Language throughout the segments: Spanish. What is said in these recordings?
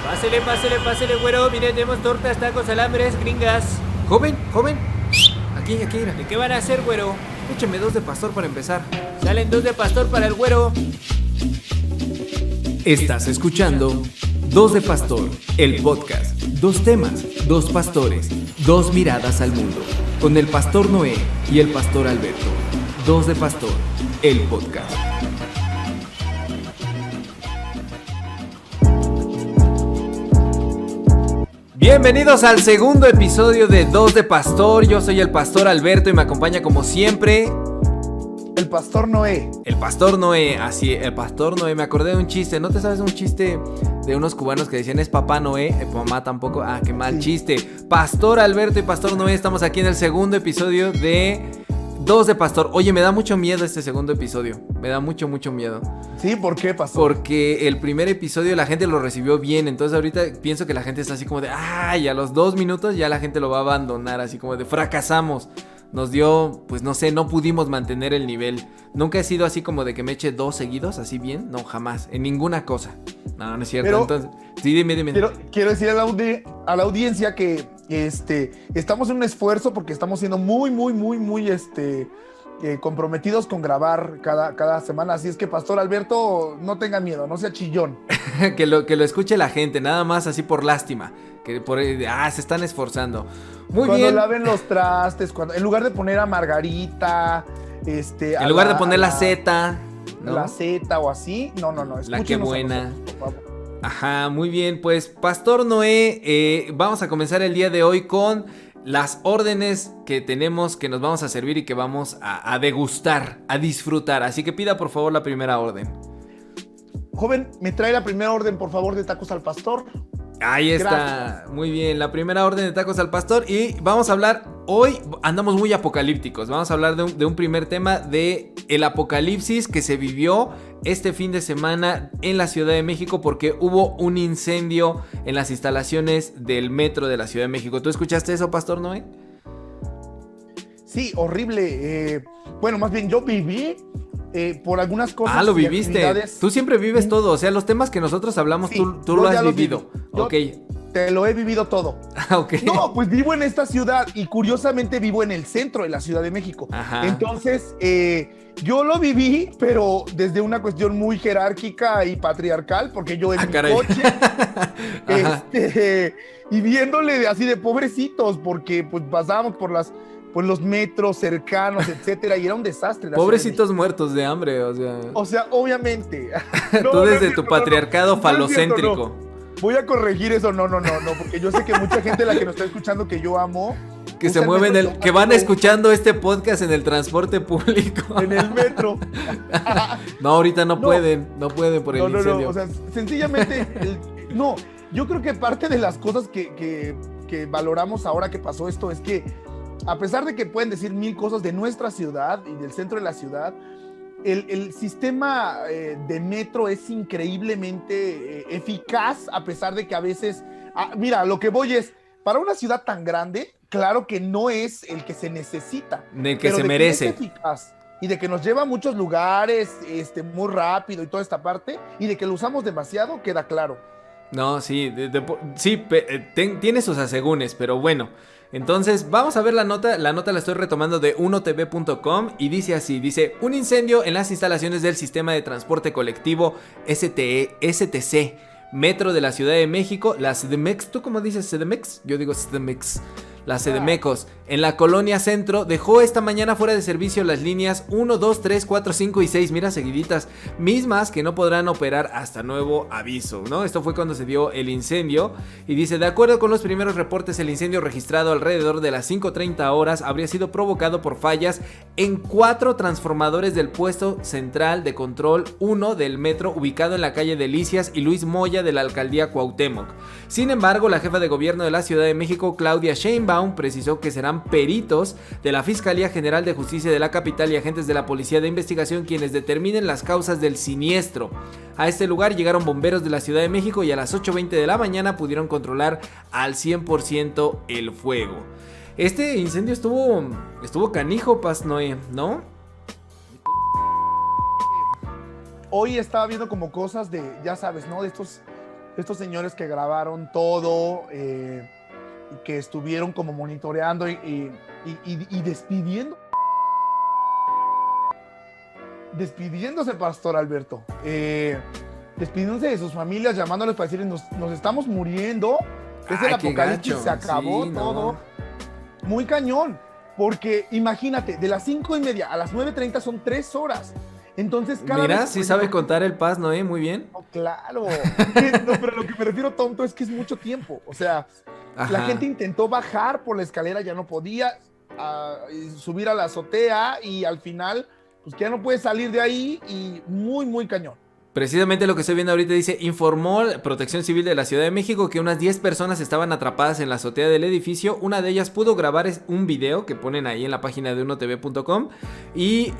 Pásele, güero. Mire, tenemos tortas, tacos, alambres, gringas. Joven, aquí, mira. ¿De qué van a hacer, güero? Échame 2 de pastor para empezar. Salen 2 de pastor para el güero. Estás escuchando 2 de Pastor, el podcast. 2 temas, 2 pastores, 2 miradas al mundo. Con el pastor Noé y el pastor Alberto. 2 de Pastor, el podcast. Bienvenidos al segundo episodio de 2 de Pastor. Yo soy el pastor Alberto y me acompaña como siempre el pastor Noé. El pastor Noé, así, el pastor Noé. Me acordé de un chiste. ¿No te sabes un chiste de unos cubanos que decían es papá Noé? Mamá tampoco. Ah, qué mal chiste. Pastor Alberto y pastor Noé, estamos aquí en el segundo episodio de 2 de Pastor. Oye, me da mucho miedo este segundo episodio. Me da mucho miedo. ¿Sí? ¿Por qué, pastor? Porque el primer episodio la gente lo recibió bien. Entonces ahorita pienso que la gente está así como de ¡ay! A los 2 minutos ya la gente lo va a abandonar. Así como de fracasamos. Nos dio, pues no sé, no pudimos mantener el nivel. Nunca he sido así como de que me eche 2 seguidos, así bien. No, jamás, en ninguna cosa. No es cierto. Pero, entonces, sí, dime. Quiero decir a la audiencia que estamos en un esfuerzo porque estamos siendo muy comprometidos con grabar cada semana. Así es que, pastor Alberto, no tenga miedo, no sea chillón. que lo escuche la gente, nada más así por lástima. Que se están esforzando. Muy bien. Cuando laven los trastes, en lugar de poner a Margarita, en lugar de poner la Z, ¿no? La Z o así, no. La que buena. Nosotros, por favor. Ajá, muy bien. Pues, pastor Noé, vamos a comenzar el día de hoy con las órdenes que tenemos, que nos vamos a servir y que vamos a degustar, a disfrutar. Así que pida por favor la primera orden. Joven, ¿me trae la primera orden, por favor, de tacos al pastor? Ahí está. Gracias. Muy bien, la primera orden de tacos al pastor. Y vamos a hablar, hoy andamos muy apocalípticos. Vamos a hablar de un primer tema de el apocalipsis que se vivió este fin de semana en la Ciudad de México, porque hubo un incendio en las instalaciones del metro de la Ciudad de México. ¿Tú escuchaste eso, pastor Noé? Sí, horrible. Bueno, más bien yo viví por algunas cosas. Lo viviste. Tú siempre vives todo. O sea, los temas que nosotros hablamos, sí, tú lo has vivido. Ok. Te lo he vivido todo. Ok. No, pues vivo en esta ciudad y curiosamente vivo en el centro de la Ciudad de México. Ajá. Entonces, yo lo viví, pero desde una cuestión muy jerárquica y patriarcal, porque yo en mi coche, y viéndole así de pobrecitos, porque pues pasábamos por los metros cercanos, etcétera, y era un desastre. Pobrecitos muertos de hambre, o sea, obviamente. Tú desde tu patriarcado falocéntrico. Voy a corregir eso, no, porque yo sé que mucha gente la que nos está escuchando que yo amo, que se mueven que van escuchando este podcast en el transporte público. En el metro. No, ahorita no pueden por el incendio. No, o sea, sencillamente, yo creo que parte de las cosas que valoramos ahora que pasó esto es que, a pesar de que pueden decir 1000 cosas de nuestra ciudad y del centro de la ciudad, el sistema de metro es increíblemente eficaz, a pesar de que a veces... mira, lo que voy es, para una ciudad tan grande, claro que no es el que se necesita. El que se merece. Que es eficaz y de que nos lleva a muchos lugares muy rápido y toda esta parte, y de que lo usamos demasiado, queda claro. No, sí, tiene sus asegúnes, pero bueno. Entonces, vamos a ver la nota. La nota la estoy retomando de unotv.com y dice así, un incendio en las instalaciones del sistema de transporte colectivo STC, Metro de la Ciudad de México, la CDMX. ¿Tú cómo dices CDMX? Yo digo CDMX. La CDMECOS, en la colonia Centro, dejó esta mañana fuera de servicio las líneas 1, 2, 3, 4, 5 y 6, mira, seguiditas, mismas que no podrán operar hasta nuevo aviso, ¿no? Esto fue cuando se dio el incendio y dice, de acuerdo con los primeros reportes, el incendio registrado alrededor de las 5:30 horas habría sido provocado por fallas en 4 transformadores del puesto central de control 1 del metro, ubicado en la calle Delicias y Luis Moya de la alcaldía Cuauhtémoc. Sin embargo, la jefa de gobierno de la Ciudad de México, Claudia Sheinbaum, precisó que serán peritos de la Fiscalía General de Justicia de la capital y agentes de la Policía de Investigación quienes determinen las causas del siniestro. A este lugar llegaron bomberos de la Ciudad de México y a las 8:20 de la mañana pudieron controlar al 100% el fuego. Este incendio estuvo canijo, Paz Noé, ¿no? Hoy estaba viendo como cosas de, ya sabes, ¿no? De estos estos señores que grabaron todo, y que estuvieron como monitoreando y despidiéndose, Pastor Alberto, despidiéndose de sus familias, llamándoles para decirles, nos estamos muriendo, es el apocalipsis, se acabó todo. Muy cañón, porque imagínate, de las 5:30 a las 9:30 son 3 horas. Entonces, Mira, sí sabe contar el Paz Noé, muy bien. No, claro. No, pero lo que me refiero, tonto, es que es mucho tiempo. O sea, la gente intentó bajar por la escalera, ya no podía, subir a la azotea, y al final, pues que ya no puede salir de ahí, y muy, muy cañón. Precisamente lo que estoy viendo ahorita dice, informó Protección Civil de la Ciudad de México que unas 10 personas estaban atrapadas en la azotea del edificio. Una de ellas pudo grabar un video que ponen ahí en la página de unotv.com. Y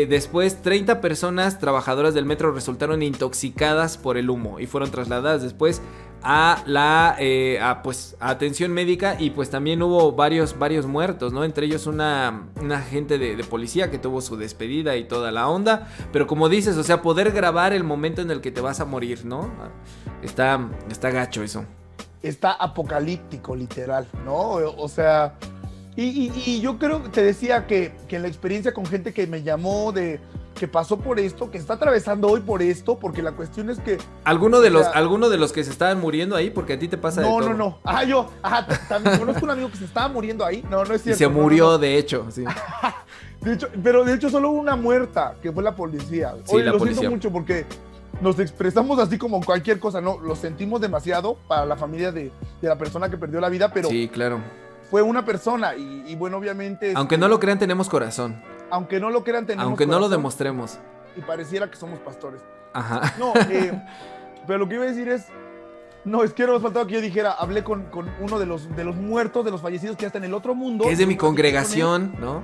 después 30 personas trabajadoras del metro resultaron intoxicadas por el humo y fueron trasladadas después a la pues a atención médica, y pues también hubo varios muertos, ¿no? Entre ellos una agente de policía que tuvo su despedida y toda la onda. Pero como dices, o sea, poder grabar el momento en el que te vas a morir, ¿no? Está gacho eso. Está apocalíptico, literal, ¿no? O sea, y yo creo, te decía que en la experiencia con gente que me llamó que pasó por esto, que está atravesando hoy por esto, porque la cuestión es que... ¿Alguno de los que se estaban muriendo ahí? Porque a ti te pasa de todo. No. También conozco un amigo que se estaba muriendo ahí. No es cierto. Y se murió, de hecho, sí. de hecho solo hubo una muerta, que fue la policía. Sí, Oye, la lo policía. siento mucho porque nos expresamos así como cualquier cosa, ¿no? Lo sentimos demasiado para la familia de la persona que perdió la vida, pero... Sí, claro. Fue una persona y bueno, obviamente... Aunque no lo crean, tenemos corazón. Aunque no lo crean, tenemos Aunque corazón, no lo demostremos. Y pareciera que somos pastores. Ajá. No, pero lo que iba a decir es... No, es que no me faltaba que yo dijera, hablé con uno de los muertos, de los fallecidos que ya está en el otro mundo. Que es de mi congregación, ¿no?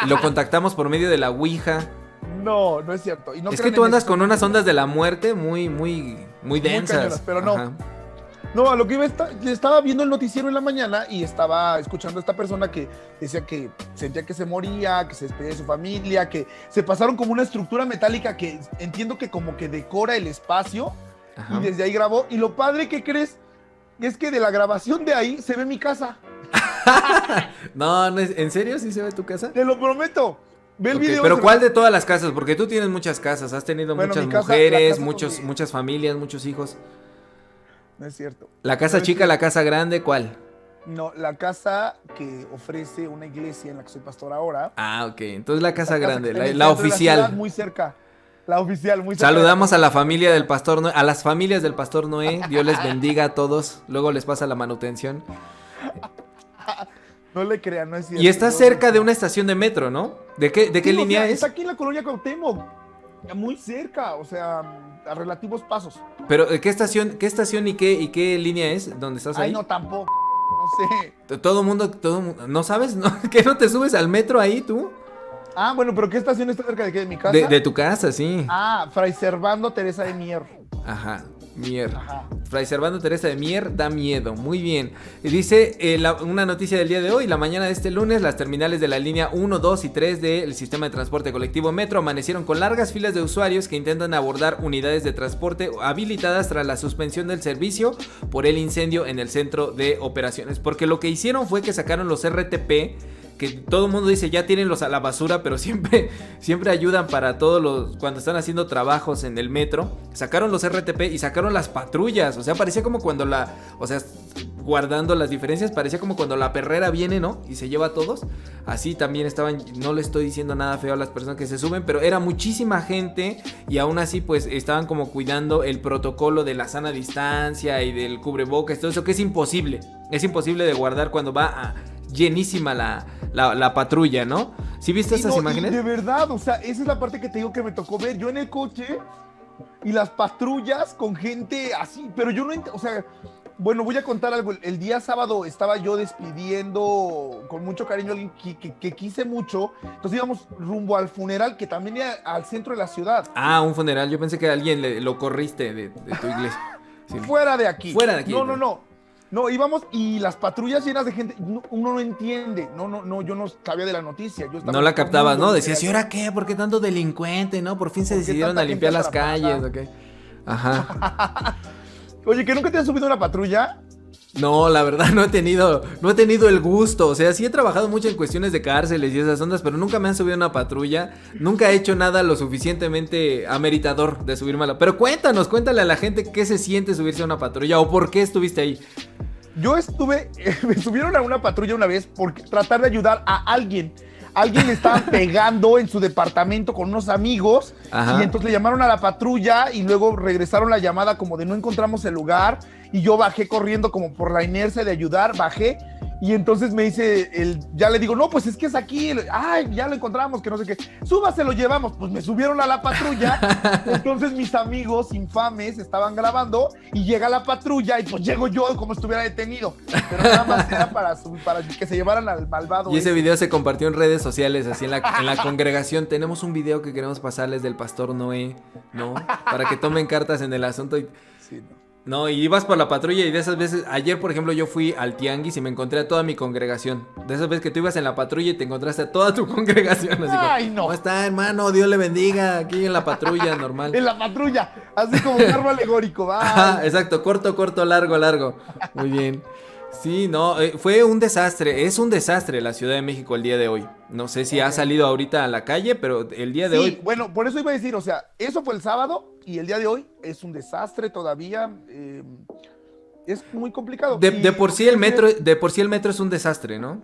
Lo contactamos por medio de la Ouija. No es cierto. Y no es crean que tú en andas esto. con unas ondas de la muerte muy densas. cañonas, pero no. Ajá. No, a lo que iba, estaba viendo el noticiero en la mañana y estaba escuchando a esta persona que decía que sentía que se moría, que se despedía de su familia, que se pasaron como una estructura metálica que entiendo que como que decora el espacio. Ajá. Y desde ahí grabó. Y lo padre que crees es que de la grabación de ahí se ve mi casa. No, ¿en serio sí se ve tu casa? Te lo prometo. Ve el video. Pero ¿cuál de todas las casas? Porque tú tienes muchas casas, has tenido Bueno, muchas mi casa, mujeres, la casa muchas familias, muchos hijos. No es cierto. ¿La casa chica, la casa grande, cuál? No, la casa que ofrece una iglesia en la que soy pastor ahora. Ah, ok. Entonces la casa grande, que está en el la centro de oficial. ciudad, muy cerca. La oficial, muy cerca. Saludamos a la familia del Pastor Noé, a las familias del Pastor Noé. Dios les bendiga a todos. Luego les pasa la manutención. No le crean, no es cierto. Y está cerca de una estación de metro, ¿no? ¿De qué línea es? Está aquí en la colonia Cuauhtémoc. Muy cerca, o sea, a relativos pasos. Pero ¿qué estación y qué línea es? ¿Dónde estás ahí? Ay, no, tampoco. No sé. Todo mundo, ¿no sabes? ¿No? ¿Que no te subes al metro ahí tú? Ah, bueno, pero ¿qué estación está cerca de qué? ¿De mi casa? De tu casa, sí. Ah, Fray Servando Teresa de Mier. Ajá, Mier. Ajá. Fray Servando Teresa de Mier da miedo. Muy bien. Y dice una noticia del día de hoy. La mañana de este lunes, las terminales de la línea 1, 2 y 3 del sistema de transporte colectivo Metro amanecieron con largas filas de usuarios que intentan abordar unidades de transporte habilitadas tras la suspensión del servicio por el incendio en el centro de operaciones. Porque lo que hicieron fue que sacaron los RTP, que todo el mundo dice ya tírenlos a la basura, pero siempre ayudan para todos los, cuando están haciendo trabajos en el metro. Sacaron los RTP y sacaron las patrullas, o sea, parecía como cuando guardando las diferencias, parecía como cuando la perrera viene, ¿no? Y se lleva a todos. Así también estaban, no le estoy diciendo nada feo a las personas que se suben, pero era muchísima gente y aún así pues estaban como cuidando el protocolo de la sana distancia y del cubrebocas, todo eso que es imposible de guardar cuando va llenísima la patrulla, ¿no? ¿Sí viste estas imágenes? De verdad, o sea, esa es la parte que te digo que me tocó ver. Yo en el coche y las patrullas con gente así, pero yo no o sea, bueno, voy a contar algo. El día sábado estaba yo despidiendo con mucho cariño a alguien que quise mucho. Entonces íbamos rumbo al funeral, que también era al centro de la ciudad. Ah, un funeral. Yo pensé que a alguien lo corriste de tu iglesia. Sí. Fuera de aquí. Fuera de aquí. No, íbamos y las patrullas llenas de gente, uno no entiende, yo no sabía de la noticia. Yo estaba no la captabas, ¿no? Decías, ¿y ahora ahora qué? ¿Por qué tanto delincuente, no? Por fin se decidieron a limpiar las calles, ¿ok? Ajá. Oye, ¿que nunca te has subido a una patrulla? No, la verdad no he tenido el gusto. O sea, sí he trabajado mucho en cuestiones de cárceles y esas ondas, pero nunca me han subido a una patrulla. Nunca he hecho nada lo suficientemente ameritador de subirme a la... Pero cuéntale a la gente qué se siente subirse a una patrulla o por qué estuviste ahí. Yo me subieron a una patrulla una vez por tratar de ayudar a alguien. Alguien le estaban pegando en su departamento con unos amigos. Ajá. Y entonces le llamaron a la patrulla y luego regresaron la llamada como de no encontramos el lugar y yo bajé corriendo como por la inercia de ayudar, bajé y entonces me dice, ya le digo, no, pues es que es aquí, ay, ya lo encontramos, que no sé qué, súbase, lo llevamos, pues me subieron a la patrulla, entonces mis amigos infames estaban grabando y llega la patrulla y pues llego yo como si estuviera detenido, pero nada más era para que se llevaran al malvado. Y ese video se compartió en redes sociales, así en la congregación, tenemos un video que queremos pasarles del pastor Noé, ¿no? Para que tomen cartas en el asunto y... Sí, no. No, y ibas por la patrulla y de esas veces, ayer por ejemplo yo fui al tianguis y me encontré a toda mi congregación. De esas veces que tú ibas en la patrulla y te encontraste a toda tu congregación. Así ay, como, no. ¿cómo está, hermano? Dios le bendiga, aquí en la patrulla, normal. En la patrulla, así como un árbol alegórico. Ajá, exacto, corto, largo. Muy bien. Sí, no, fue un desastre, es un desastre la Ciudad de México el día de hoy. No sé si ha salido ahorita a la calle, pero el día de hoy... Bueno, por eso iba a decir, o sea, eso fue el sábado y el día de hoy es un desastre todavía, es muy complicado. De por sí el metro es un desastre, ¿no?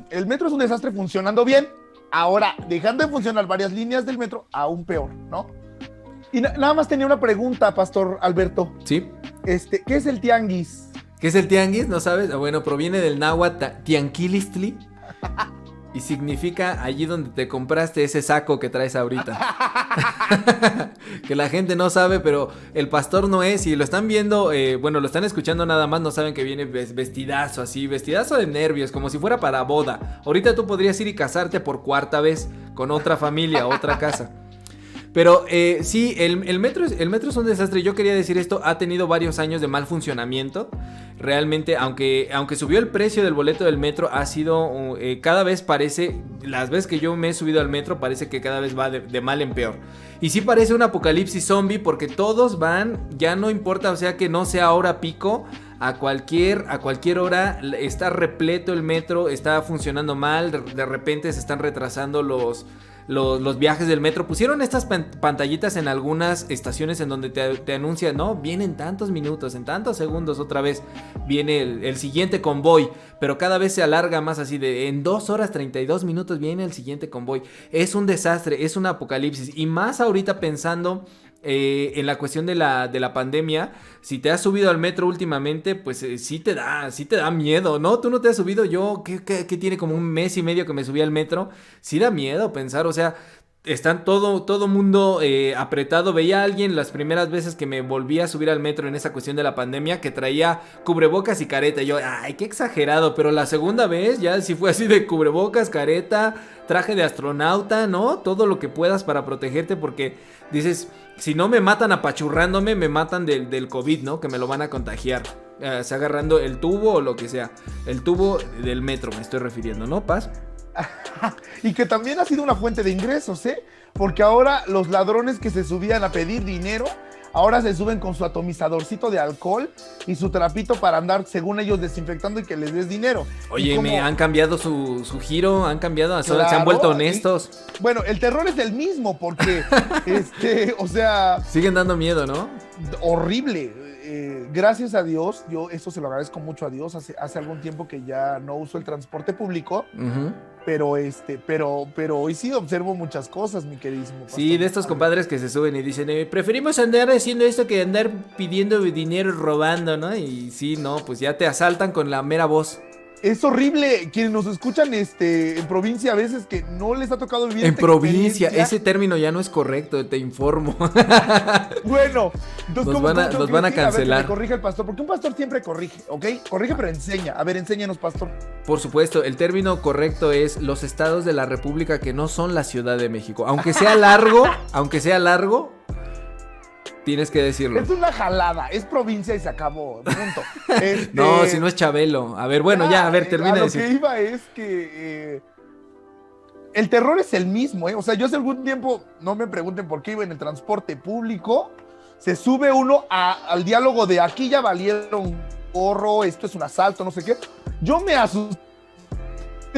El metro es un desastre funcionando bien, ahora dejando de funcionar varias líneas del metro, aún peor, ¿no? Y nada más tenía una pregunta, Pastor Alberto. Sí. ¿Qué es el tianguis? ¿Qué es el tianguis? ¿No sabes? Bueno, proviene del náhuatl tianquilistli y significa allí donde te compraste ese saco que traes ahorita. Que la gente no sabe, pero el pastor Noé, si lo están viendo, bueno, lo están escuchando nada más, no saben que viene vestidazo así, vestidazo de nervios, como si fuera para boda. Ahorita tú podrías ir y casarte por cuarta vez con otra familia, otra casa. Pero sí, el metro es un desastre. Yo quería decir esto, ha tenido varios años de mal funcionamiento. Realmente, aunque subió el precio del boleto del metro, ha sido cada vez parece, las veces que yo me he subido al metro, parece que cada vez va de mal en peor. Y sí parece un apocalipsis zombie porque todos van, ya no importa, o sea que no sea hora pico, a cualquier hora está repleto el metro, está funcionando mal, de repente se están retrasando los viajes del metro. Pusieron estas pantallitas en algunas estaciones en donde te anuncian, ¿no? Vienen tantos minutos, en tantos segundos otra vez viene el siguiente convoy, pero cada vez se alarga más así de en 2 horas 32 minutos viene el siguiente convoy. Es un desastre, es un apocalipsis y más ahorita pensando en la cuestión de la pandemia. Si te has subido al metro últimamente, pues sí te da miedo, ¿no? Tú no te has subido, yo que tiene como 1 mes y medio que me subí al metro, sí da miedo pensar, o sea, están todo mundo apretado. Veía a alguien las primeras veces que me volví a subir al metro en esa cuestión de la pandemia que traía cubrebocas y careta, y yo, ay, qué exagerado, pero la segunda vez ya sí fue así de cubrebocas, careta, traje de astronauta, ¿no? Todo lo que puedas para protegerte porque dices, si no me matan apachurrándome, me matan del COVID, ¿no? Que me lo van a contagiar, se agarrando el tubo o lo que sea, el tubo del metro me estoy refiriendo, ¿no, Paz? Y que también ha sido una fuente de ingresos, porque ahora los ladrones que se subían a pedir dinero, ahora se suben con su atomizadorcito de alcohol y su trapito para andar, según ellos, desinfectando y que les des dinero. Oye, han cambiado su giro, han cambiado, claro, se han vuelto honestos. Bueno, el terror es el mismo porque, o sea... Siguen dando miedo, ¿no? Horrible. Gracias a Dios, yo eso se lo agradezco mucho a Dios, hace algún tiempo que ya no uso el transporte público, pero hoy sí observo muchas cosas, mi queridísimo pastor. Sí, de estos compadres que se suben y dicen, preferimos andar haciendo esto que andar pidiendo dinero robando, ¿no? Y sí, no, pues ya te asaltan con la mera voz. Es horrible, quienes nos escuchan en provincia a veces que no les ha tocado vivir en provincia, ese término ya no es correcto, te informo. Bueno, entonces nos van a cancelar. A ver, que me corrija el pastor, porque un pastor siempre corrige, ¿ok? Corrige pero enseña. A ver, enséñanos, pastor. Por supuesto, el término correcto es los estados de la república que no son la Ciudad de México. Aunque sea largo, tienes que decirlo. Es una jalada, es provincia y se acabó, punto. No, si no es Chabelo. A ver, bueno, ya, a ver, termina de decir. Lo que iba es que el terror es el mismo, O sea, yo hace algún tiempo, no me pregunten por qué iba en el transporte público, se sube uno al diálogo de aquí ya valieron gorro, esto es un asalto, no sé qué. Yo me asusté,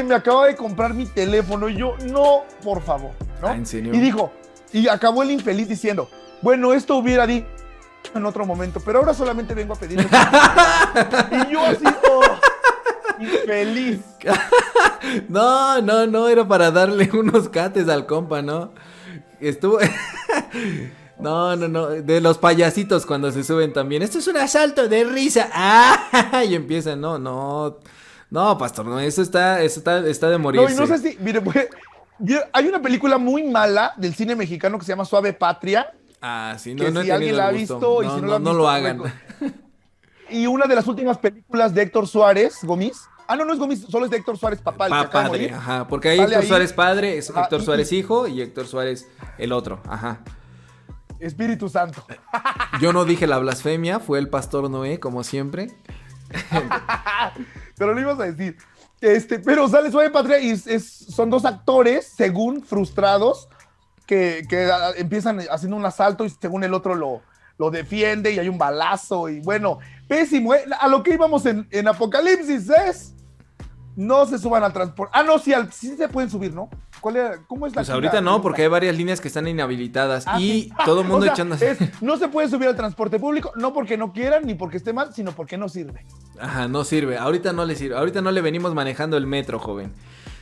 me acabo de comprar mi teléfono y yo, no, por favor, ¿no? ¿En serio? Y dijo, y acabó el infeliz diciendo, bueno, esto hubiera dicho en otro momento, pero ahora solamente vengo a pedirle. Y yo así, oh, infeliz. No, era para darle unos cates al compa, ¿no? Estuvo... No, de los payasitos cuando se suben también. Esto es un asalto de risa. ¡Ah! Y empiezan, no, pastor, no, eso está de morirse. No, y no sé si, mire, pues, hay una película muy mala del cine mexicano que se llama Suave Patria. Ah, sí, que no si he alguien tenido la ha el gusto. visto y si no la han visto, lo hagan. Y una de las últimas películas de Héctor Suárez Gómez. Ah, no es Gómez, solo es de Héctor Suárez papá. El que acaba de Padre, morir. ajá, porque hay Sale Héctor ahí. Suárez padre, es Héctor y- Suárez hijo y Héctor Suárez el otro, ajá. Espíritu Santo. Yo no dije la blasfemia, fue el pastor Noé, como siempre. Pero lo ibas a decir. Pero sale Suave Patria y son dos actores, según frustrados, que empiezan haciendo un asalto y según el otro lo defiende y hay un balazo y bueno, pésimo. A lo que íbamos en Apocalipsis es, no se suban al transporte. Ah, no, sí se pueden subir, ¿no? ¿Cómo es la Pues ahorita no, porque hay varias líneas que están inhabilitadas y todo el mundo echándose... no se puede subir al transporte público, no porque no quieran ni porque esté mal, sino porque no sirve. Ajá, no sirve, ahorita no le sirve, ahorita no le venimos manejando el metro, joven.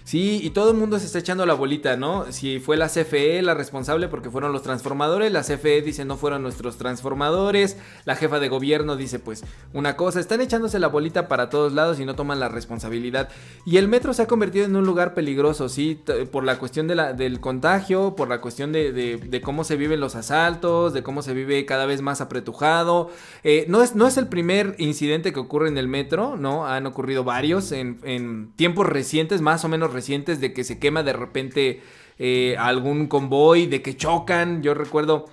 Sí, y todo el mundo se está echando la bolita, ¿no? Si fue la CFE la responsable porque fueron los transformadores, la CFE dice no fueron nuestros transformadores, la jefa de gobierno dice pues una cosa, están echándose la bolita para todos lados y no toman la responsabilidad. Y el metro se ha convertido en un lugar peligroso, ¿sí? Por la cuestión del contagio, por la cuestión de cómo se viven los asaltos, de cómo se vive cada vez más apretujado. No es el primer incidente que ocurre en el metro, ¿no? Han ocurrido varios en tiempos recientes, más o menos recientes, de que se quema de repente algún convoy, de que chocan. Yo recuerdo,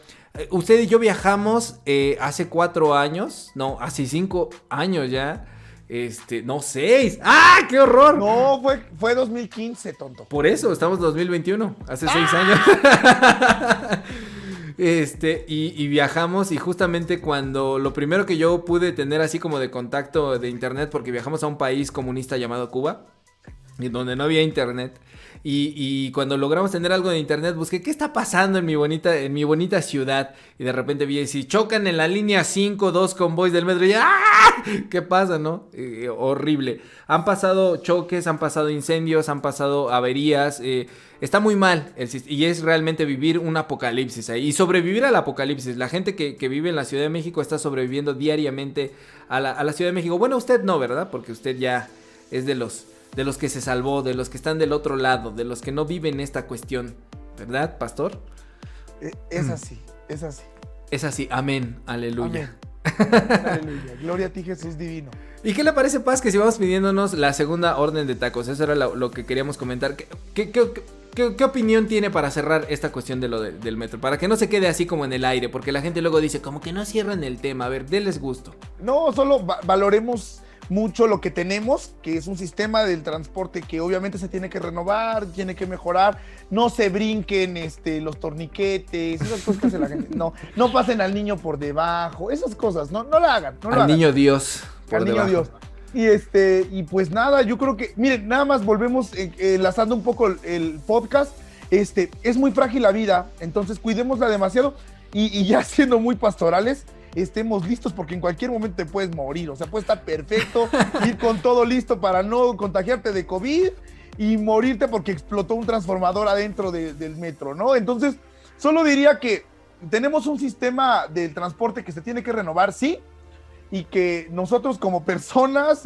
usted y yo viajamos hace 4 años, no, hace 5 años ya, no, 6. ¡Ah, qué horror! No, fue 2015, tonto. Por eso, estamos en 2021, hace 6 años. Y viajamos y justamente cuando lo primero que yo pude tener así como de contacto de internet, porque viajamos a un país comunista llamado Cuba, en donde no había internet, y cuando logramos tener algo de internet busqué qué está pasando en mi bonita ciudad, y de repente vi si chocan en la línea 5 dos convoys del metro y ¡ah! ¿Qué pasa, no? Horrible. Han pasado choques, han pasado incendios, han pasado averías, está muy mal y es realmente vivir un apocalipsis ahí y sobrevivir al apocalipsis. La gente que vive en la Ciudad de México está sobreviviendo diariamente a la Ciudad de México. Bueno, usted no, ¿verdad? Porque usted ya es de los que se salvó, de los que están del otro lado, de los que no viven esta cuestión, ¿verdad, pastor? Es así, es así. Es así, amén, aleluya. Amén. Aleluya, gloria a ti, Jesús divino. ¿Y qué le parece, Paz, que si vamos pidiéndonos la segunda orden de tacos? Eso era lo que queríamos comentar. ¿Qué opinión tiene para cerrar esta cuestión de del metro? Para que no se quede así como en el aire, porque la gente luego dice, como que no cierran el tema. A ver, denles gusto. No, solo valoremos mucho lo que tenemos, que es un sistema del transporte que obviamente se tiene que renovar, tiene que mejorar. No se brinquen los torniquetes, esas cosas que hace la gente. No pasen al niño por debajo, esas cosas, no la hagan. No al niño Dios por al niño debajo. Dios. Y pues nada, yo creo que, miren, nada más volvemos enlazando un poco el podcast. Es muy frágil la vida, entonces cuidémosla demasiado y ya siendo muy pastorales, estemos listos porque en cualquier momento te puedes morir, o sea, puede estar perfecto, ir con todo listo para no contagiarte de COVID y morirte porque explotó un transformador adentro del metro, ¿no? Entonces, solo diría que tenemos un sistema de transporte que se tiene que renovar, sí, y que nosotros como personas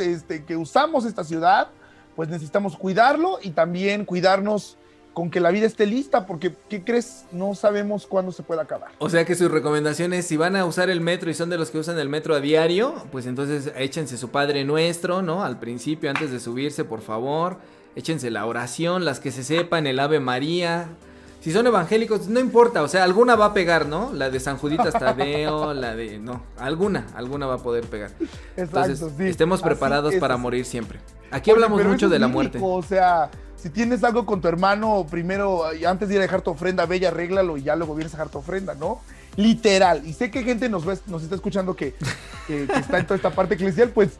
que usamos esta ciudad, pues necesitamos cuidarlo y también cuidarnos con que la vida esté lista, porque, ¿qué crees? No sabemos cuándo se puede acabar. O sea que su recomendación es, si van a usar el metro y son de los que usan el metro a diario, pues entonces échense su Padre Nuestro, ¿no? Al principio, antes de subirse, por favor, échense la oración, las que se sepan, el Ave María. Si son evangélicos, no importa, o sea, alguna va a pegar, ¿no? La de San Juditas Tadeo, la de... No, alguna va a poder pegar. Exacto, Entonces, sí. estemos preparados Así para es. morir siempre. Aquí Oye, hablamos pero mucho eso de la es muerte. bíblico, o sea, si tienes algo con tu hermano, primero, antes de ir a dejar tu ofrenda, ve y arréglalo y ya luego vienes a dejar tu ofrenda, ¿no? literal. Y sé que gente nos está escuchando que está en toda esta parte eclesial, pues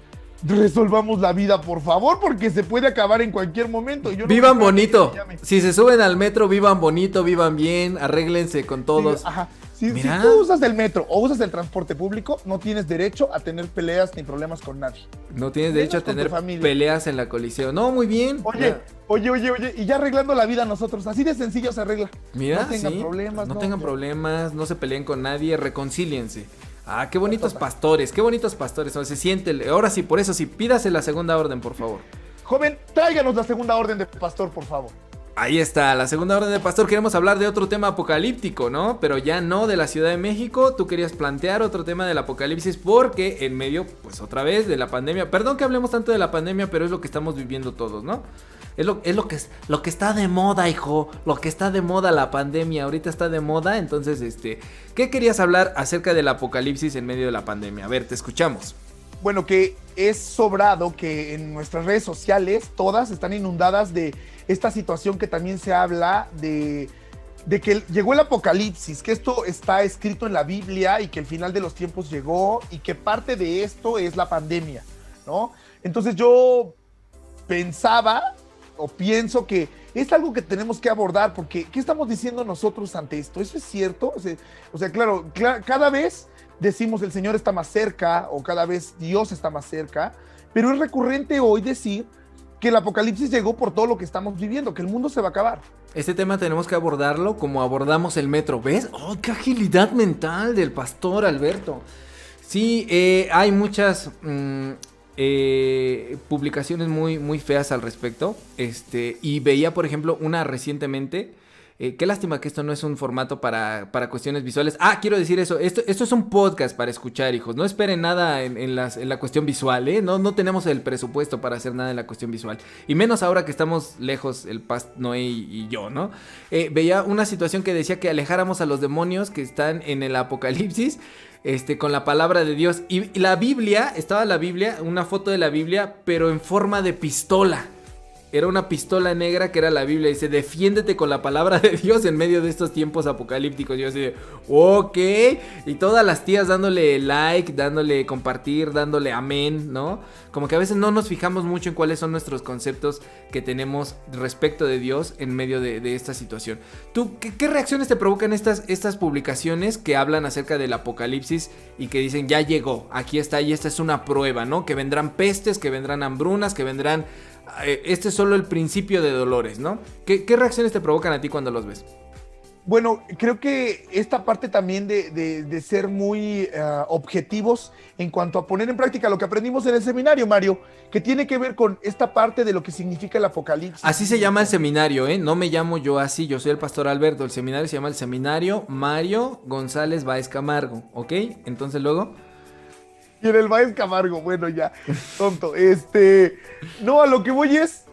resolvamos la vida, por favor, porque se puede acabar en cualquier momento. Yo no Vivan quiero que bonito. me llame. Si se suben al metro, vivan bonito, vivan bien, arréglense con todos. Sí, ajá. Si Mira. tú usas el metro o usas el transporte público, no tienes derecho a tener peleas ni problemas con nadie. No tienes derecho a Menos con tener tu familia. peleas en la coliseo. No, muy bien. Oye, y ya arreglando la vida nosotros, así de sencillo se arregla. Mira, no tengan sí, problemas. no tengan ya. problemas, no se peleen con nadie, reconcíliense. Ah, qué bonitos pastores, qué bonitos pastores. O sea, se siente. Ahora sí, por eso sí, pídase la segunda orden, por favor. Joven, tráiganos la segunda orden de pastor, por favor. Ahí está, la segunda orden de pastor. Queremos hablar de otro tema apocalíptico, ¿no? Pero ya no de la Ciudad de México. Tú querías plantear otro tema del apocalipsis porque en medio, pues otra vez, de la pandemia. Perdón que hablemos tanto de la pandemia, pero es lo que estamos viviendo todos, ¿no? Es lo que está de moda, hijo. Lo que está de moda, la pandemia. Ahorita está de moda. Entonces, ¿qué querías hablar acerca del apocalipsis en medio de la pandemia? A ver, te escuchamos. Bueno, que es sobrado que en nuestras redes sociales todas están inundadas de esta situación que también se habla de que llegó el apocalipsis, que esto está escrito en la Biblia y que el final de los tiempos llegó y que parte de esto es la pandemia, ¿no? Entonces yo pensaba o pienso que es algo que tenemos que abordar porque ¿qué estamos diciendo nosotros ante esto? ¿Eso es cierto? O sea, claro, cada vez decimos el Señor está más cerca o cada vez Dios está más cerca, pero es recurrente hoy decir que el apocalipsis llegó por todo lo que estamos viviendo, que el mundo se va a acabar. Este tema tenemos que abordarlo como abordamos el metro. ¿Ves? ¡Oh, qué agilidad mental del pastor Alberto! Sí, hay muchas publicaciones muy, muy feas al respecto. Y veía, por ejemplo, una recientemente. Qué lástima que esto no es un formato para cuestiones visuales. Ah, quiero decir eso. Esto es un podcast para escuchar, hijos. No esperen nada en la cuestión visual, ¿eh? No tenemos el presupuesto para hacer nada en la cuestión visual. Y menos ahora que estamos lejos, el Past Noé y yo, ¿no? Veía una situación que decía que alejáramos a los demonios que están en el apocalipsis. Con la palabra de Dios. Y la Biblia, estaba la Biblia, una foto de la Biblia, pero en forma de pistola. Era una pistola negra que era la Biblia. Dice, defiéndete con la palabra de Dios en medio de estos tiempos apocalípticos. Yo así de, ok. Y todas las tías dándole like, dándole compartir, dándole amén, ¿no? Como que a veces no nos fijamos mucho en cuáles son nuestros conceptos que tenemos respecto de Dios en medio de esta situación. ¿Tú qué reacciones te provocan estas publicaciones que hablan acerca del apocalipsis y que dicen, ya llegó, aquí está y esta es una prueba, ¿no? Que vendrán pestes, que vendrán hambrunas, que vendrán... Este es solo el principio de dolores, ¿no? ¿Qué reacciones te provocan a ti cuando los ves? Bueno, creo que esta parte también de ser muy objetivos en cuanto a poner en práctica lo que aprendimos en el seminario, Mario, que tiene que ver con esta parte de lo que significa el apocalipsis. Así se llama el seminario, ¿eh? No me llamo yo así, yo soy el pastor Alberto. El seminario se llama el Seminario Mario González Báez Camargo, ¿ok? Entonces luego... Y en el Báez Camargo, bueno, ya, tonto. No, a lo que voy es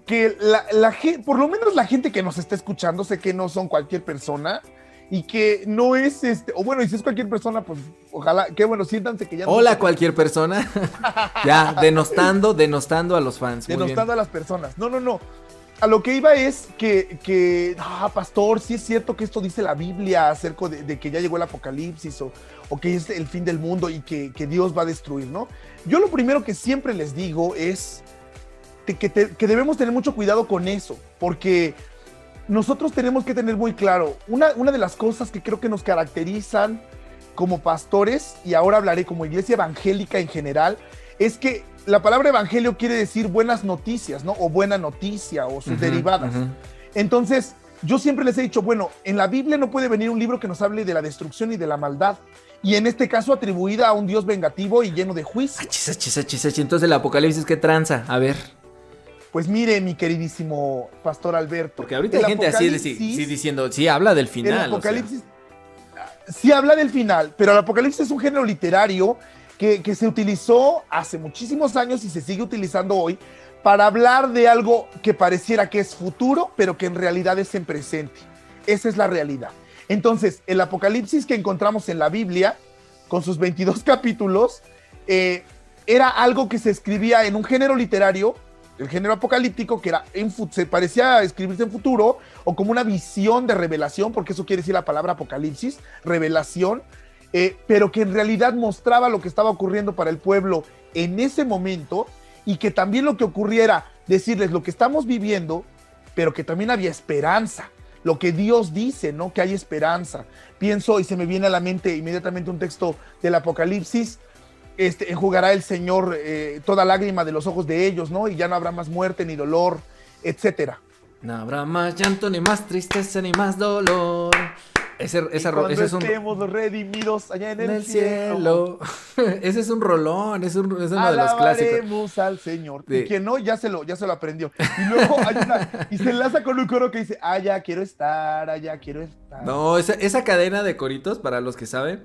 que la gente, por lo menos la gente que nos está escuchando, sé que no son cualquier persona y que no es o bueno, y si es cualquier persona, pues ojalá, qué bueno, siéntanse que ya... Hola, cualquier persona. Ya, denostando a los fans. Denostando a las personas. No. A lo que iba es que pastor, sí es cierto que esto dice la Biblia acerca de que ya llegó el apocalipsis o que es el fin del mundo y que Dios va a destruir, ¿no? Yo lo primero que siempre les digo es que debemos tener mucho cuidado con eso, porque nosotros tenemos que tener muy claro, una de las cosas que creo que nos caracterizan como pastores, y ahora hablaré como iglesia evangélica en general, es que la palabra evangelio quiere decir buenas noticias, ¿no? O buena noticia, o sus derivadas. Entonces, yo siempre les he dicho, bueno, en la Biblia no puede venir un libro que nos hable de la destrucción y de la maldad, y en este caso atribuida a un Dios vengativo y lleno de juicio. Achis. Entonces el apocalipsis, ¿qué tranza? A ver. Pues mire, mi queridísimo pastor Alberto. Porque ahorita hay gente así diciendo, sí, habla del final. El apocalipsis sí habla del final, pero el apocalipsis es un género literario que se utilizó hace muchísimos años y se sigue utilizando hoy para hablar de algo que pareciera que es futuro, pero que en realidad es en presente. Esa es la realidad. Entonces, el apocalipsis que encontramos en la Biblia, con sus 22 capítulos, era algo que se escribía en un género literario el género apocalíptico, que era se parecía escribirse en futuro, o como una visión de revelación, porque eso quiere decir la palabra apocalipsis, revelación, pero que en realidad mostraba lo que estaba ocurriendo para el pueblo en ese momento, y que también lo que ocurriera, decirles lo que estamos viviendo, pero que también había esperanza, lo que Dios dice, ¿no? Que hay esperanza. Pienso, y se me viene a la mente inmediatamente un texto del Apocalipsis, enjugará el Señor toda lágrima de los ojos de ellos, ¿no? Y ya no habrá más muerte ni dolor, etcétera. No habrá más llanto, ni más tristeza, ni más dolor. Ese es un... estemos los redimidos allá en el cielo. Ese es un rolón, es uno de los clásicos. Alabaremos al Señor. Y quien no, ya se lo aprendió. Y luego y se enlaza con un coro que dice, allá quiero estar, allá quiero estar. No, esa cadena de coritos, para los que saben,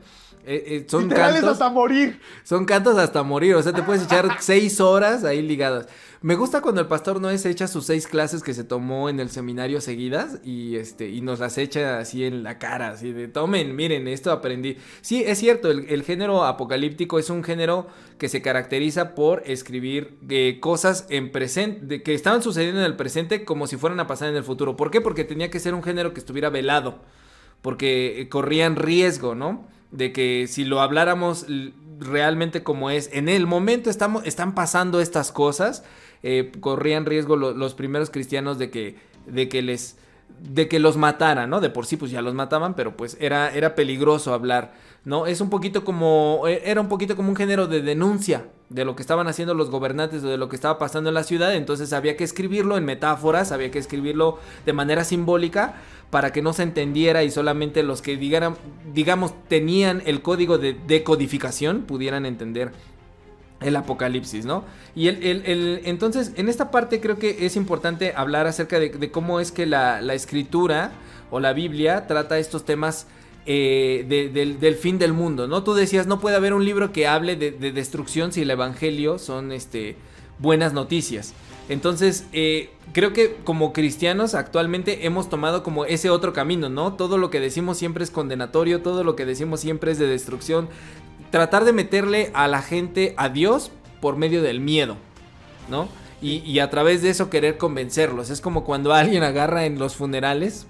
son literales cantos hasta morir. Son cantos hasta morir, o sea, te puedes echar 6 horas ahí ligadas. Me gusta cuando el pastor Noé se echa sus 6 clases que se tomó en el seminario seguidas y nos las echa así en la cara, así de tomen, miren, esto aprendí. Sí, es cierto, el género apocalíptico es un género que se caracteriza por escribir cosas en presente, que estaban sucediendo en el presente como si fueran a pasar en el futuro. ¿Por qué? Porque tenía que ser un género que estuviera velado, porque corrían riesgo, ¿no? De que si lo habláramos realmente como es, en el momento están pasando estas cosas, corrían riesgo los primeros cristianos de que los mataran, ¿no? De por sí pues ya los mataban, pero pues era peligroso hablar, ¿no? Era un poquito como un género de denuncia de lo que estaban haciendo los gobernantes o de lo que estaba pasando en la ciudad. Entonces había que escribirlo en metáforas, había que escribirlo de manera simbólica para que no se entendiera y solamente los que digamos tenían el código de decodificación pudieran entender el apocalipsis, ¿no? Y entonces en esta parte creo que es importante hablar acerca de cómo es que la escritura o la Biblia trata estos temas del fin del mundo, ¿no? Tú decías, no puede haber un libro que hable de destrucción si el evangelio son buenas noticias. Entonces, creo que como cristianos actualmente hemos tomado como ese otro camino, ¿no? Todo lo que decimos siempre es condenatorio, todo lo que decimos siempre es de destrucción. Tratar de meterle a la gente a Dios por medio del miedo, ¿no? Y a través de eso querer convencerlos. Es como cuando alguien agarra en los funerales